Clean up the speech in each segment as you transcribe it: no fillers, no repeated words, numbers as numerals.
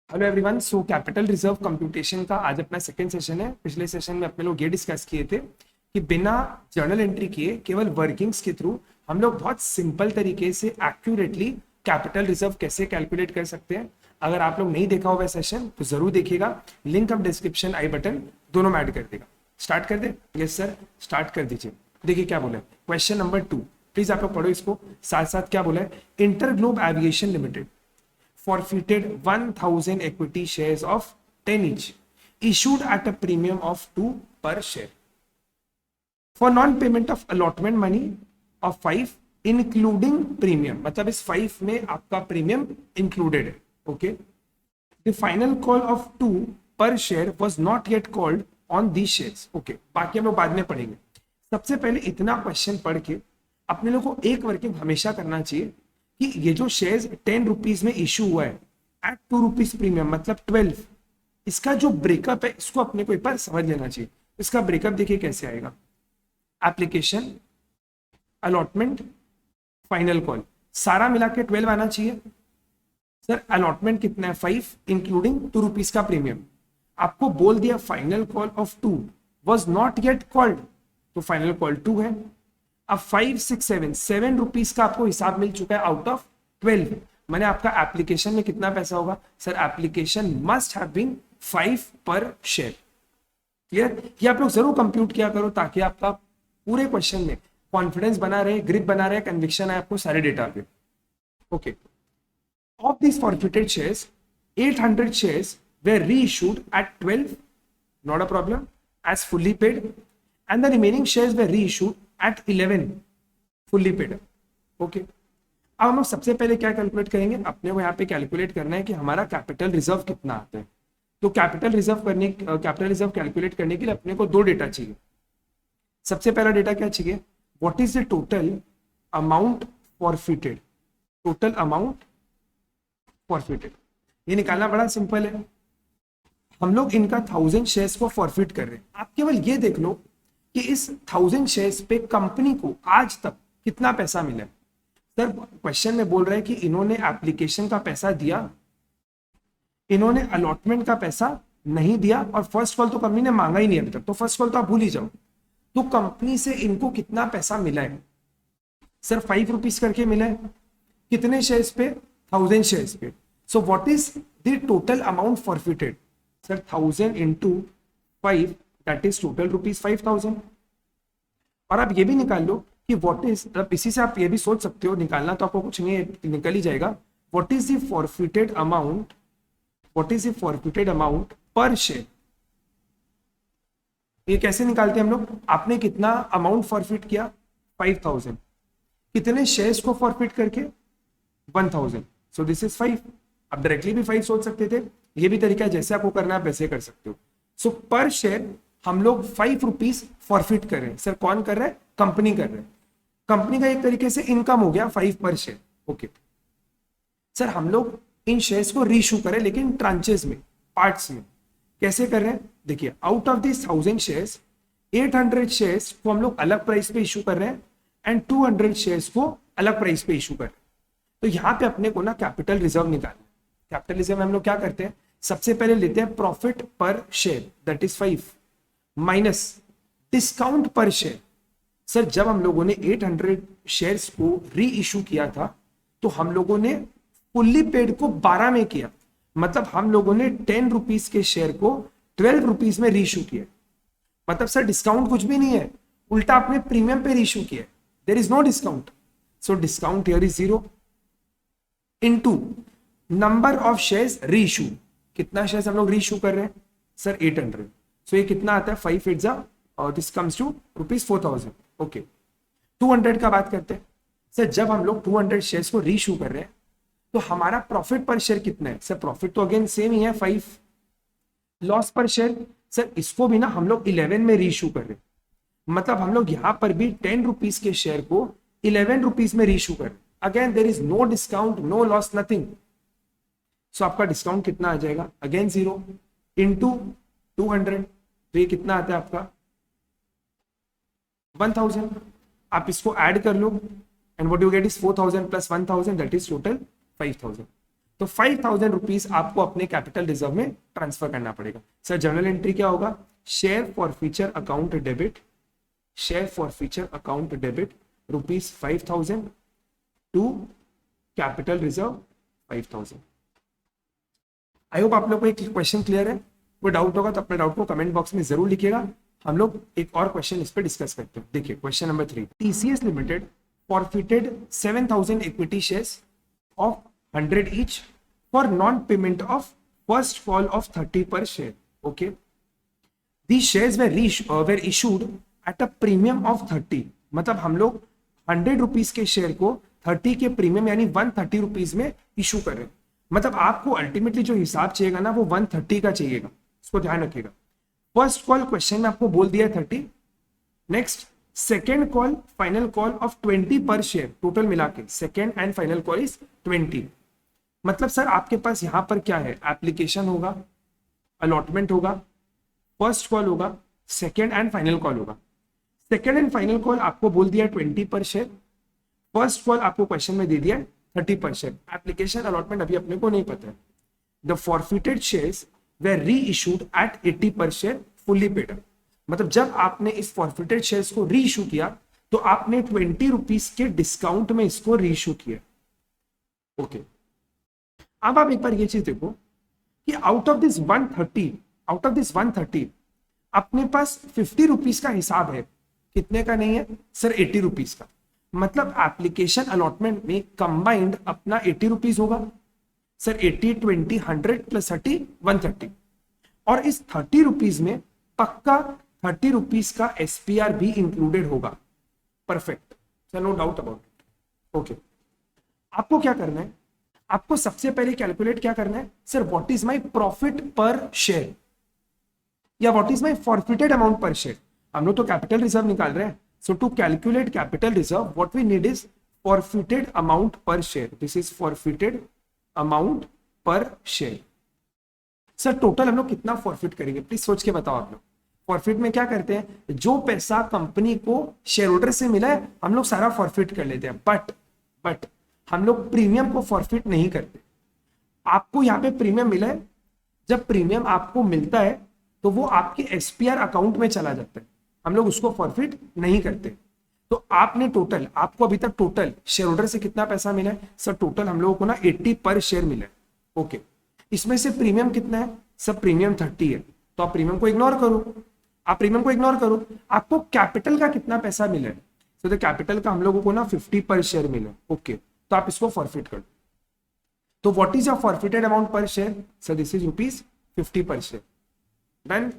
Hello everyone. So capital reserve computation का आज अपना सेकंड सेशन है। पिछले सेशन में अपने लोग ये डिस्कस किए थे कि बिना जर्नल एंट्री किए केवल वर्किंग्स के थ्रू हम लोग बहुत सिंपल तरीके से एक्यूरेटली कैपिटल रिजर्व कैसे कैलकुलेट कर सकते हैं। अगर आप लोग नहीं देखा हुआ सेशन तो जरूर देखिएगा, लिंक अब डिस्क्रिप्शन आई बटन दोनों में ऐड कर देगा। स्टार्ट कर दे? यस सर, स्टार्ट कर दीजिए। देखिए क्या बोला है, क्वेश्चन नंबर 2, प्लीज आप लोग पढ़ो इसको साथ साथ। क्या बोला है, inter globe aviation limited forfeited 1000 equity shares of 10 each, issued at a premium of 2 per share for non-payment of allotment money of 5 including premium। मतलब इस 5 में आपका प्रीमियम इंक्लूडेड है। Okay, the final call of 2 per share was not yet called on these shares। Okay, बाकी हम लोग बाद में पढ़ेंगे। सबसे पहले इतना क्वेश्चन पढ़ के अपने लोग को एक वर्किंग हमेशा करना चाहिए कि ये जो शेयर्स 10 रुपीज में इशू हुआ है एट 2 रुपीज प्रीमियम मतलब 12, इसका जो ब्रेकअप है इसको अपने को एक बार समझ लेना चाहिए। इसका ब्रेकअप देखिए कैसे आएगा, एप्लीकेशन, अलॉटमेंट, फाइनल कॉल, सारा मिला के 12 आना चाहिए। सर अलॉटमेंट कितना है 5 इंक्लूडिंग 2 रुपीज का प्रीमियम। आपको बोल दिया final call of 2 was not yet called, तो फाइनल कॉल 2 है। अब 5 6 7 रुपीज का आपको हिसाब मिल चुका है आउट ऑफ 12। मैंने आपका एप्लीकेशन में कितना पैसा होगा sir, application must have been 5 per share. Clear? ये आप लोग जरूर कंप्यूट किया करो ताकि आपका पूरे क्वेश्चन में कॉन्फिडेंस बना रहे, ग्रिप बना रहे, कन्विक्शन है आपको सारे डेटा पे। Okay, of this forfeited shares 800 shares were reissued at 12, not a problem, as fully paid, and the remaining shares were reissued at 11 fully paid। Okay, अब हम सबसे पहले क्या कैलकुलेट करेंगे, अपने को यहाँ पे कैलकुलेट करना है कि हमारा कैपिटल रिजर्व कितना आता है। तो कैपिटल रिजर्व कैलकुलेट करने के लिए अपने को दो डेटा चाहिए। सबसे पहला डेटा क्या चाहिए, what is the total amount forfeited. Total amount forfeited ये निकालना बड़ा सिंपल है। हम लोग इनका 1000 शेयर्स को फॉरफिट कर रहे हैं। आप केवल ये देख लो कि इस 1000 शेयर्स पे कंपनी को आज तक कितना पैसा मिला है। सर क्वेश्चन में बोल रहे हैं कि इन्होंने एप्लीकेशन का पैसा दिया, इन्होंने अलॉटमेंट का पैसा नहीं दिया, और फर्स्ट कॉल तो कंपनी ने मांगा ही नहीं अभी तक, तो फर्स्ट कॉल तो आप भूल ही जाओ। तो कंपनी से इनको कितना पैसा मिला है सर, 5 रुपीज करके मिला है। कितने शेयर्स पे, 1000 शेयर्स पे। So what is the total amount forfeited sir, 1000 into 5 that is total rupees 5000। और आप ये भी निकाल लो कि व्हाट इज, मतलब इसी से आप ये भी सोच सकते हो, निकालना तो आपको कुछ नहीं है, निकल ही जाएगा। What is the forfeited amount, what is the forfeited amount per share. ये कैसे निकालते हैं हम लोग, आपने कितना अमाउंट फॉरफिट किया 5000, कितने शेयर्स को फॉरफिट करके 1000, सो दिस इज 5। आप डायरेक्टली भी 5 सोच सकते थे, ये भी तरीका है, जैसे आपको करना है वैसे कर सकते हो। सो पर शेयर हम लोग 5 रुपीज फॉरफिट कर रहे हैं। सर कौन कर रहा है, कंपनी कर रहा है। कंपनी का एक तरीके से इनकम हो गया 5 पर शेयर। ओके सर, हम लोग इन शेयर्स को रीइश्यू करें लेकिन ट्रांचेस में, पार्ट्स में। कैसे कर रहे हैं देखिए, out of this 1000 shares 800 shares को हम लोग अलग प्राइस पे इशू कर रहे हैं एंड 200 शेयर्स को अलग प्राइस पे इशू कर रहे हैं। तो यहाँ पे अपने को ना कैपिटल रिजर्व निकालना। कैपिटल रिजर्व में हम लोग क्या करते हैं, सबसे पहले लेते हैं profit per share that is 5 minus discount per share. Sir जब हम लोगों ने 800 शेयर्स को री इशू किया था तो हम लोगों ने फुल्ली पेड को 12 में किया, मतलब हम लोगों ने 10 रुपीज के शेयर को 12 रुपीज में री इशू किया। मतलब सर डिस्काउंट कुछ भी नहीं है, उल्टा आपने प्रीमियम पे री इशू किया, there is no discount. So discount here is 0 into number of shares reissue. कितना शेयर्स हम लोग री इशू कर रहे हैं सर 800, सो ये कितना आता है 5 8 और this comes to rupees 4000। Okay, 200 का बात करते हैं। सर जब हम लोग 200 शेयर्स को री इशू कर रहे हैं तो हमारा प्रॉफिट पर शेयर कितना है सर, प्रॉफिट तो अगेन सेम ही है 5। लॉस पर शेयर सर इसको भी ना हम लोग 11 में री इशू कर रहे हैं, मतलब हम लोग यहां पर भी 10 रुपीज के शेयर को 11 रुपीज में री इशू कर रहे हैं। Again there is no discount, no loss, nothing. So आपका डिस्काउंट कितना आ जाएगा, अगेन 0 इंटू 200, तो ये कितना आता है आपका 1000। आप इसको ऐड कर लो and what you get is 4000 plus 1000 that is total 5000। तो 5,000 रुपीज आपको अपने कैपिटल रिजर्व में ट्रांसफर करना पड़ेगा। सर जर्नल एंट्री क्या होगा? Share forfeiture account debit, share forfeiture account debit rupees 5,000 to capital reserve 5,000। I hope आप लोग को एक क्वेश्चन क्लियर है। कोई डाउट होगा तो अपने डाउट को कमेंट बॉक्स में जरूर लिखिएगा। हम लोग एक और क्वेश्चन इस पर डिस्कस करते हैं। देखिए question number 3, TCS limited forfeited 7,000 equity shares of 100 each for non-payment of first call of 30 per share. Okay, these shares were issued at a premium of 30। मतलब हम लोग 100 रुपीज के शेयर को 30 के प्रीमियम यानी 130 रुपीज में इशू कर रहे हैं। मतलब आपको अल्टीमेटली जो हिसाब चाहिएगा ना वो 130 का चाहिएगा, इसको ध्यान रखिएगा। फर्स्ट कॉल क्वेश्चन में आपको बोल दिया 30, next second call final call of 20 पर शेयर, टोटल मिला के second and final call is 20। मतलब सर आपके पास यहां पर क्या है? एप्लीकेशन होगा, अलॉटमेंट होगा, फर्स्ट कॉल होगा, सेकेंड एंड फाइनल कॉल होगा। सेकेंड एंड फाइनल कॉल आपको बोल दिया 20 पर शेयर, फर्स्ट कॉल आपको क्वेश्चन में दे दिया 30 पर शेयर। एप्लीकेशन अलॉटमेंट अभी अपने को नहीं पता है। द फॉरफिटेड शेयर्स वेर री इशूड एट 80 पर शेयर फुल्ली पेड अप। मतलब जब आपने इस फॉरफिटेड शेयर्स को री इशू किया तो आपने 20 रुपीज के डिस्काउंट में इसको री इशू किया। ओके, अब आप एक बार ये चीज देखो कि आउट ऑफ दिस 130 अपने पास 50 रुपीज का हिसाब है। कितने का नहीं है सर? 80 रुपीज का। मतलब एप्लीकेशन अलॉटमेंट में कंबाइंड अपना 80 रुपीज होगा सर। 80 20 100 प्लस 30 130। और इस 30 रुपीज में पक्का 30 रुपीज का एसपीआर भी इंक्लूडेड होगा। Perfect sir, no doubt about it. Okay, आपको क्या करना है? आपको सबसे पहले कैलकुलेट क्या करना है sir? What is my profit per share या what is my forfeited amount per share. हम लोग तो कैपिटल रिजर्व निकाल रहे हैं। So to calculate capital reserve what we need is forfeited amount per share. This is forfeited amount per share. Sir total हम लोग कितना फॉरफिट करेंगे? प्लीज सोच के बताओ आप लोग। फॉरफिट में क्या करते हैं? जो पैसा कंपनी को शेयर होल्डर से मिला है हम लोग सारा फॉरफिट कर लेते हैं। बट हम लोग प्रीमियम को फॉरफिट नहीं करते। आपको यहाँ पे प्रीमियम मिला है, जब प्रीमियम आपको मिलता है तो वो आपके एसपीआर अकाउंट में चला जाता है, हम लोग उसको फॉरफिट नहीं करते। तो आपने टोटल, आपको अभी तक टोटल शेयर होल्डर से कितना पैसा मिला है सर? टोटल हम लोगों को ना 80 पर शेयर मिला है। ओके, इसमें से प्रीमियम कितना है सर? प्रीमियम 30 है। तो आप प्रीमियम को इग्नोर करो, आपको कैपिटल का कितना पैसा मिला है? तो कैपिटल का हम लोगों को ना 50 पर शेयर मिला। ओके, तो आप इसको फॉरफिट कर दो। तो what is your forfeited amount per share sir? This is rupees 50 per share. Done.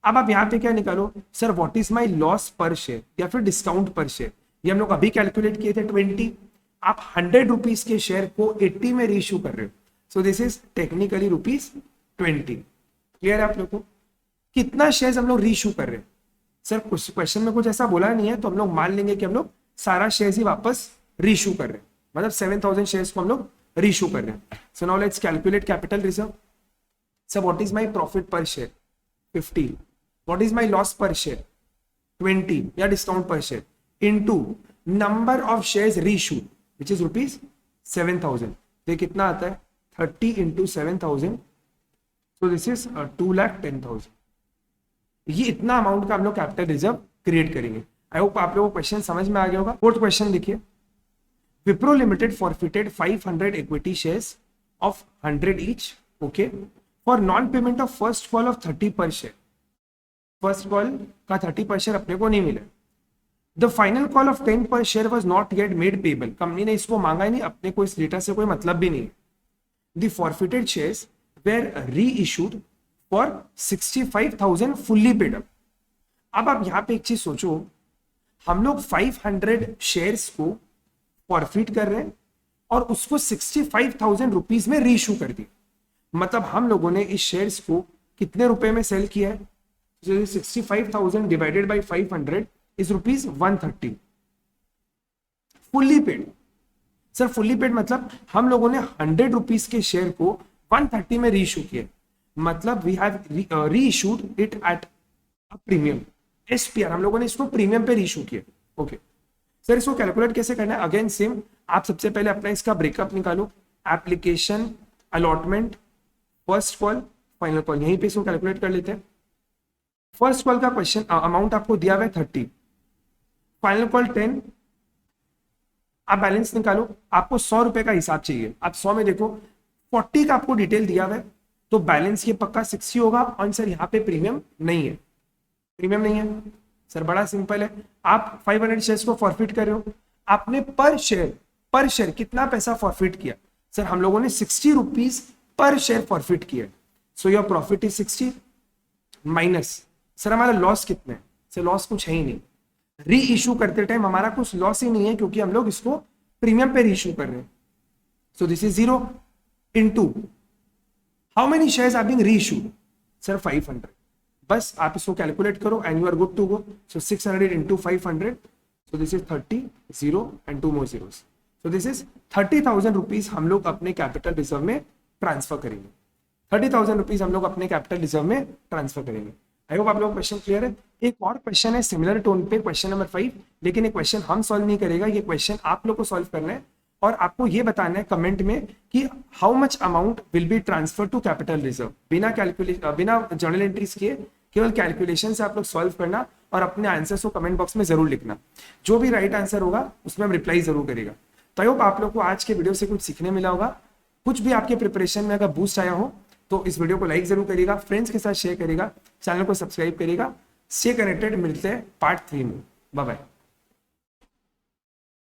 अब आप यहां पे क्या निकालो sir? What is my loss per share या फिर डिस्काउंट पर शेयर। ये हम लोग अभी कैलकुलेट किए थे 20। आप 100 रुपीज के शेयर को 80 में रीइश्यू कर रहे हो। सो this is technically rupees 20। Clear है आप लोग को? कितना शेयर हम लोग रीइश्यू कर रहे हैं सर? कुछ क्वेश्चन में कुछ ऐसा बोला नहीं है तो हम लोग मान लेंगे कि हम लोग सारा शेयर ही वापस रीइश्यू कर रहे हैं। मतलब 7,000 शेयर्स को हम लोग रीइश्यू कर रहे हैं। So now let's calculate capital reserve. Sir what is my profit per share? 50। What is my loss per share? 20 या discount per share into number of shares reissued which is rupees 7,000। तो कितना आता है? 30 into 7,000। So this is 2,10,000। ये इतना amount का हम लोग कैपिटल रिजर्व क्रिएट करेंगे। आई होप आप लोगों को क्वेश्चन समझ में आ गया होगा। फोर्थ क्वेश्चन देखिए, Wipro limited forfeited 500 equity shares of 100 each, okay, for non payment of first call of 30 पर शेयर। फर्स्ट कॉल का 30 पर शेयर अपने को नहीं मिला। द फाइनल कॉल ऑफ 10 पर share was not yet made payable. Company ने इसको मांगा ही नहीं, अपने को इस डेटा से कोई मतलब भी नहीं। द फॉरफिटेड शेयर्स वेर री issued for 65,000 fully paid up. अब आप यहां पे एक चीज सोचो, हम लोग 500 शेयर्स को फॉरफिट कर रहे हैं और उसको 65,000 रुपीज में रीइश्यू कर दिया। मतलब हम लोगों ने इस शेयर्स को कितने रुपए में सेल किया है? 65,000 divided by 500 is rupees 130 fully paid. Sir fully paid मतलब हम लोगों ने 100 रुपीज के शेयर को 130 में रीइश्यू किया। मतलब we have reissued it at a premium, SPR. हम लोगों ने इसको प्रीमियम पे रीइश्यू किया। ओके सर, इसको कैलकुलेट कैसे करना है? अगेन सेम, आप सबसे पहले अपना इसका ब्रेकअप निकालो। Application allotment, first call, final call, यहीं पे इसको कैलकुलेट कर लेते हैं। फर्स्ट कॉल का क्वेश्चन अमाउंट आपको दिया हुआ है 30, फाइनल कॉल 10, आप बैलेंस निकालो, आपको 100 रुपए का हिसाब चाहिए। आप 100 में देखो 40 का आपको डिटेल दिया हुआ है, तो बैलेंस ये पक्का 60 होगा। और सर यहाँ पे प्रीमियम नहीं है, प्रीमियम नहीं है सर, बड़ा सिंपल है। आप 500 शेयर्स को फॉरफिट कर रहे हो, आपने पर शेयर कितना पैसा फॉरफिट किया? सर हम लोगों ने 60 रुपीज पर शेयर फॉरफिट किया। So your profit is 60 minus, sir हमारा लॉस कितना है? सर लॉस कुछ है ही नहीं, री इशू करते टाइम हमारा कुछ लॉस ही नहीं है, क्योंकि हम लोग इसको प्रीमियम पे री इशू कर रहे हैं। So this is 0 into how many shares are being reissued? Sir 500। बस आप इसको कैलकुलेट करो and you are good to go. So 600 into 500, so this is 30, 0 and 2 more zeros। So this is 30,000 rupees हम लोग अपने capital reserve में transfer करेंगे। 30,000 rupees हम लोग अपने कैपिटल रिजर्व में ट्रांसफर करेंगे। आई होप आप लोग क्वेश्चन क्लियर है। एक और क्वेश्चन है सिमिलर टोन पे, क्वेश्चन नंबर 5, लेकिन ये क्वेश्चन हम सॉल्व नहीं करेगा, ये क्वेश्चन आप लोग को सॉल्व करना है और आपको ये बताना है कमेंट में कि how much amount will be transfer to capital reserve. बिना कैलकुलेशन, बिना जर्नल एंट्रीज किए, केवल कैलकुलेशन से आप लोग सॉल्व करना और अपने आंसर्स को कमेंट बॉक्स में जरूर लिखना। जो भी राइट आंसर होगा उसमें हम रिप्लाई जरूर करेगा। तो आई होप आप लोग को आज के वीडियो से कुछ सीखने मिला होगा। कुछ भी आपके प्रिपरेशन में अगर बूस्ट आया हो तो इस वीडियो को लाइक जरूर करिएगा, फ्रेंड्स के साथ शेयर करिएगा, चैनल को सब्सक्राइब करिएगा। स्टे कनेक्टेड, मिलते हैं पार्ट 3 में। Bye bye.